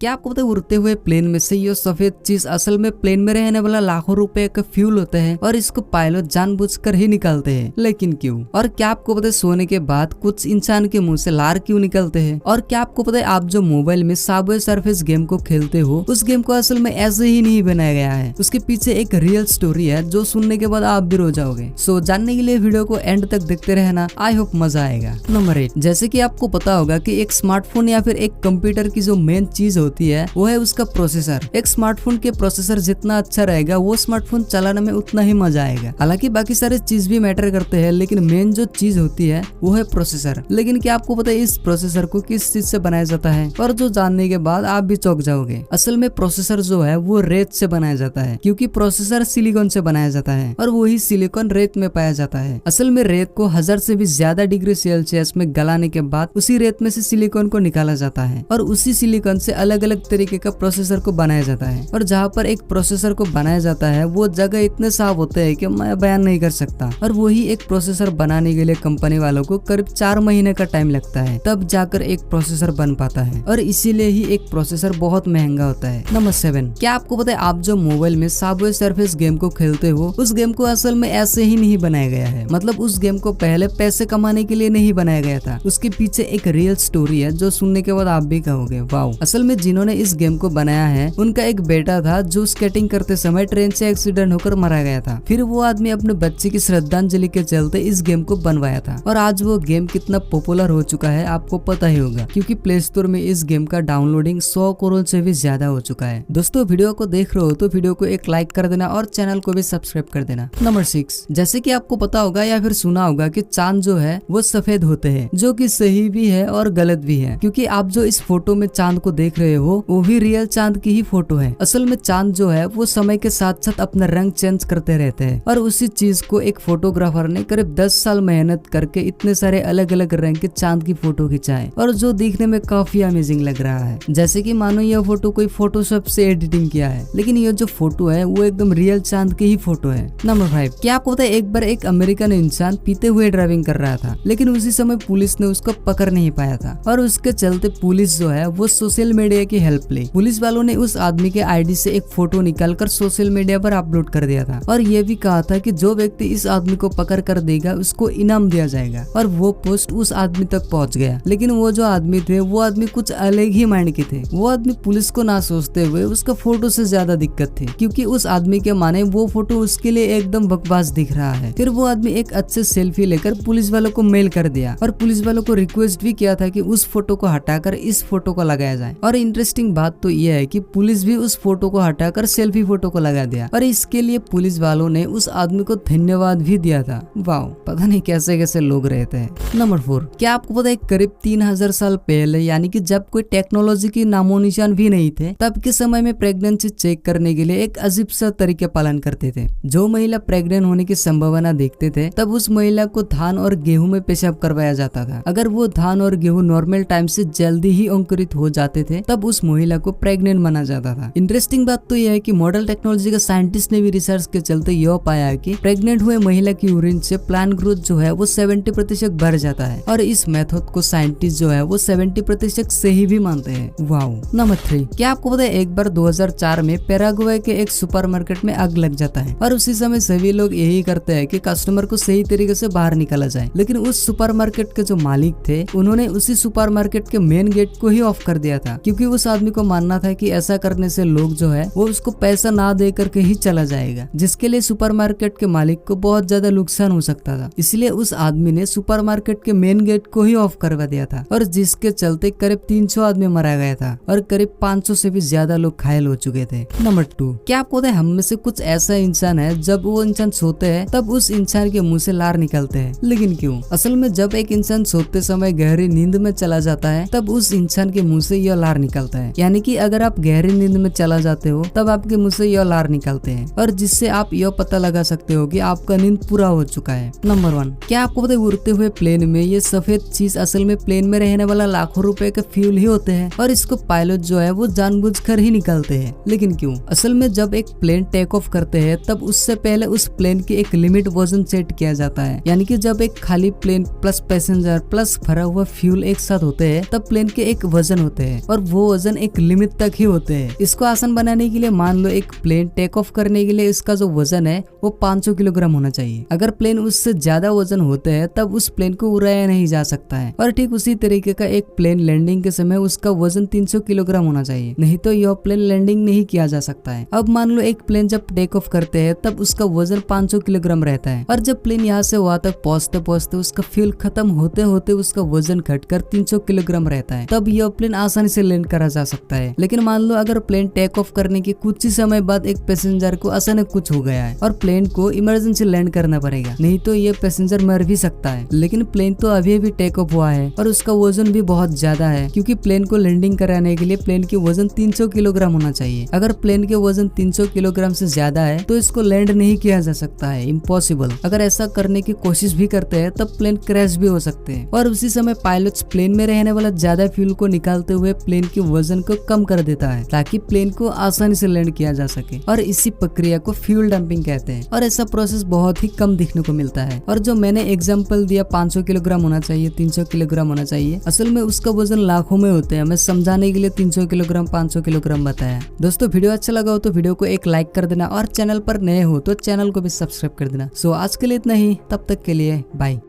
क्या आपको पता है उड़ते हुए प्लेन में से ये सफेद चीज असल में प्लेन में रहने वाला लाखों रुपए का फ्यूल होता है और इसको पायलट जानबूझकर ही निकालते हैं। लेकिन क्यों? और क्या आपको पता है सोने के बाद कुछ इंसान के मुंह से लार क्यों निकलते हैं? और क्या आपको पता है आप जो मोबाइल में सबवे सर्फर्स गेम को खेलते हो उस गेम को असल में ऐसे ही नहीं बनाया गया है। उसके पीछे एक रियल स्टोरी है जो सुनने के बाद आप भी रो जाओगे। सो जानने के लिए वीडियो को एंड तक देखते रहना। आई होप मजा आएगा। नंबर 8, जैसे कि आपको पता होगा कि एक स्मार्टफोन या फिर एक कंप्यूटर की जो मेन चीज होती है वो है उसका प्रोसेसर। एक स्मार्टफोन के प्रोसेसर जितना अच्छा रहेगा वो स्मार्टफोन चलाने में उतना ही मजा आएगा। हालांकि बाकी सारे चीज भी मैटर करते हैं लेकिन मेन जो चीज होती है वो है प्रोसेसर। लेकिन क्या आपको पता है इस प्रोसेसर को किस चीज से बनाया जाता है? और जो जानने के बाद आप भी चौंक जाओगे। असल में प्रोसेसर जो है वो रेत से बनाया जाता है, क्योंकि प्रोसेसर सिलिकॉन से बनाया जाता है और वही सिलिकॉन रेत में पाया जाता है। असल में रेत को 1000 से भी ज्यादा डिग्री सेल्सियस में गलाने के बाद उसी रेत में से सिलिकॉन को निकाला जाता है और उसी सिलिकॉन से अलग अलग तरीके का प्रोसेसर को बनाया जाता है। और जहाँ पर एक प्रोसेसर को बनाया जाता है वो जगह इतने साफ होते हैं कि मैं बयान नहीं कर सकता। और वही एक प्रोसेसर बनाने के लिए कंपनी वालों को करीब 4 महीने का टाइम लगता है, तब जाकर एक प्रोसेसर बन पाता है और इसीलिए ही एक प्रोसेसर बहुत महंगा होता है। नंबर 7, क्या आपको पता है आप जो मोबाइल में सबवे सर्फर्स गेम को खेलते हो उस गेम को असल में ऐसे ही नहीं बनाया गया है। मतलब उस गेम को पहले पैसे कमाने के लिए नहीं बनाया गया था। उसके पीछे एक रियल स्टोरी है जो सुनने के बाद आप भी कहोगे वाओ। असल में जिन्होंने इस गेम को बनाया है उनका एक बेटा था जो स्केटिंग करते समय ट्रेन से एक्सीडेंट होकर मारा गया था। फिर वो आदमी अपने बच्चे की श्रद्धांजलि के चलते इस गेम को बनवाया था और आज वो गेम कितना पॉपुलर हो चुका है आपको पता ही होगा, क्योंकि प्ले स्टोर में इस गेम का डाउनलोडिंग 100 करोड़ से भी ज्यादा हो चुका है। दोस्तों वीडियो को देख रहे हो तो वीडियो को एक लाइक कर देना और चैनल को भी सब्सक्राइब कर देना। नंबर 6, जैसे कि आपको पता होगा या फिर सुना होगा कि चांद जो है वो सफेद होते हैं, जो कि सही भी है और गलत भी है, क्योंकि आप जो इस फोटो में चांद को देख रहे हो वो भी रियल चांद की ही फोटो है। असल में चांद जो है वो समय के साथ साथ अपना रंग चेंज करते रहते हैं और उसी चीज को एक फोटोग्राफर ने करीब 10 साल मेहनत करके इतने सारे अलग अलग रंग के चांद की फोटो खिंचाए और जो दिखने में काफी अमेजिंग लग रहा है, जैसे कि मानो यह फोटो कोई फोटोशॉप से एडिटिंग किया है। लेकिन ये जो फोटो है वो एकदम रियल चांद की ही फोटो है। नंबर 5, क्या आपको पता है एक बार एक अमेरिकन इंसान पीते हुए ड्राइविंग कर रहा था, लेकिन उसी समय पुलिस ने उसको पकड़ नहीं पाया था और उसके चलते पुलिस जो है वो सोशल मीडिया की हेल्प ली। पुलिस वालों ने उस आदमी के आईडी से एक फोटो निकालकर सोशल मीडिया पर अपलोड कर दिया था और ये भी कहा था कि जो व्यक्ति इस आदमी को पकड़ कर देगा उसको इनाम दिया जाएगा। और वो पोस्ट उस आदमी तक पहुंच गया, लेकिन वो जो आदमी थे वो आदमी कुछ अलग ही माइंड के थे। वो आदमी पुलिस को ना सोचते हुए उसका फोटो से ज्यादा दिक्कत थी, क्योंकि उस आदमी के माने वो फोटो उसके लिए एकदम बकवास दिख रहा है। फिर वो आदमी एक अच्छे सेल्फी लेकर पुलिस वालों को मेल कर दिया और पुलिस वालों को रिक्वेस्ट भी किया था कि उस फोटो को हटाकर इस फोटो को लगाया जाए। और इंटरेस्टिंग बात तो यह है कि पुलिस भी उस फोटो को हटाकर सेल्फी फोटो को लगा दिया और इसके लिए पुलिस वालों ने उस आदमी को धन्यवाद भी दिया था। वाओ, पता नहीं कैसे कैसे लोग रहते हैं। नंबर 4, क्या आपको पता है करीब 3000 साल पहले, यानी कि जब कोई टेक्नोलॉजी की नामो निशान भी नहीं थे, तब के समय में प्रेगनेंसी चेक करने के लिए एक अजीब सा तरीके पालन करते थे। जो महिला प्रेग्नेंट होने की संभावना देखते थे तब उस महिला को धान और गेहूं में पेशाब करवाया जाता था। अगर वो धान और गेहूं नॉर्मल टाइम से जल्दी ही अंकुरित हो जाते थे तब उस महिला को प्रेग्नेंट माना जाता था। इंटरेस्टिंग बात तो यह है कि मॉडर्न टेक्नोलॉजी का साइंटिस्ट ने भी रिसर्च के चलते यह पाया कि प्रेग्नेंट हुए महिला की यूरिन से प्लांट ग्रोथ जो है वो 70% बढ़ जाता है और इस मेथड को साइंटिस्ट जो है वो 70% सही भी मानते हैं। वाओ। नंबर 3, क्या आपको पता है एक बार 2004 में पैराग्वे के एक सुपरमार्केट में आग लग जाता है और उसी समय सभी लोग यही करते हैं कि कस्टमर को सही तरीके से बाहर निकाला जाए। लेकिन उस सुपरमार्केट के जो मालिक थे उन्होंने उसी सुपरमार्केट के मेन गेट को ही ऑफ कर दिया था, क्योंकि उस आदमी को मानना था कि ऐसा करने से लोग जो है वो उसको पैसा ना दे करके ही चला जाएगा, जिसके लिए सुपरमार्केट के मालिक को बहुत ज्यादा नुकसान हो सकता था। इसलिए उस आदमी ने सुपरमार्केट के मेन गेट को ही ऑफ करवा दिया था और जिसके चलते करीब 300 आदमी मारा गया था और करीब 500 से भी ज्यादा लोग घायल हो चुके थे। नंबर 2, क्या आपको पता है हम में से कुछ ऐसा इंसान है जब वो इंसान सोते हैं तब उस इंसान के मुंह से लार निकलते हैं। लेकिन क्यों? असल में जब एक इंसान सोते समय गहरी नींद में चला जाता है तब उस इंसान के मुंह से यह लार निकलता है। यानी कि अगर आप गहरी नींद में चला जाते हो तब आपके मुंह से यह लार निकलते हैं और जिससे आप यह पता लगा सकते हो कि आपका नींद पूरा हो चुका है। नंबर 1, क्या आपको पता है उड़ते हुए प्लेन में ये सफेद चीज असल में प्लेन में रहने वाला लाखों रुपए का फ्यूल ही होते हैं और इसको पायलट जो है वो जानबूझकर ही निकालते हैं। लेकिन क्यों? असल में जब एक प्लेन टेक ऑफ करते हैं तब उससे पहले उस प्लेन की एक लिमिट वजन सेट किया जाता है। यानी कि जब एक खाली प्लेन प्लस पैसेंजर प्लस भरा हुआ फ्यूल एक साथ होते हैं तब प्लेन के एक वजन होते हैं और वो वजन एक लिमिट तक ही होते हैं। इसको आसान बनाने के लिए मान लो एक प्लेन टेक ऑफ करने के लिए इसका जो वजन है वो 500 किलोग्राम होना चाहिए। अगर प्लेन उससे ज्यादा वजन होते हैं तब उस प्लेन को उड़ाया नहीं जा सकता है। और ठीक उसी तरीके का एक प्लेन लैंडिंग के समय उसका वजन 300 किलोग्राम होना चाहिए, नहीं तो यह प्लेन लैंडिंग नहीं किया जा सकता है। अब मान लो एक प्लेन जब टेक ऑफ करते हैं तब उसका वजन 500 किलोग्राम रहता है, और जब प्लेन यहाँ से वहां तक पहुंचते पहुंचते उसका फ्यूल खत्म होते होते उसका वजन घटकर 300 किलोग्राम रहता है, तब यह प्लेन आसानी से लैंड करा जा सकता है। लेकिन मान लो अगर प्लेन टेक ऑफ करने के कुछ ही समय बाद एक पैसेंजर को अचानक कुछ हो गया है और प्लेन को इमरजेंसी लैंड करना पड़ेगा, नहीं तो ये पैसेंजर मर भी सकता है। लेकिन प्लेन तो अभी भी टेक ऑफ हुआ है और उसका वजन भी बहुत ज्यादा है, क्योंकि प्लेन को लैंडिंग कराने के लिए प्लेन की वजन 300 किलोग्राम होना चाहिए। अगर प्लेन के वजन 300 किलोग्राम से ज्यादा है तो इसको लैंड नहीं किया जा सकता है, इम्पॉसिबल। अगर ऐसा करने की कोशिश भी करते हैं तब प्लेन क्रैश भी हो सकते हैं। और उसी समय पायलट्स प्लेन में रहने वाला ज्यादा फ्यूल को निकालते हुए प्लेन के वजन को कम कर देता है ताकि प्लेन को आसानी से लैंड किया जा सके, और इसी प्रक्रिया को फ्यूल डंपिंग कहते हैं। और ऐसा प्रोसेस बहुत ही कम दिखने को मिलता है। और जो मैंने एग्जांपल दिया 500 किलोग्राम होना चाहिए, 300 किलोग्राम होना चाहिए, असल में उसका वजन लाखों में होते हैं। मैं समझाने के लिए 300 किलोग्राम 500 किलोग्राम बताया। दोस्तों वीडियो अच्छा लगा हो तो वीडियो को एक लाइक कर देना, और चैनल पर नए हो तो चैनल को भी सब्सक्राइब कर देना। सो आज के लिए इतना ही, तब तक के लिए बाय।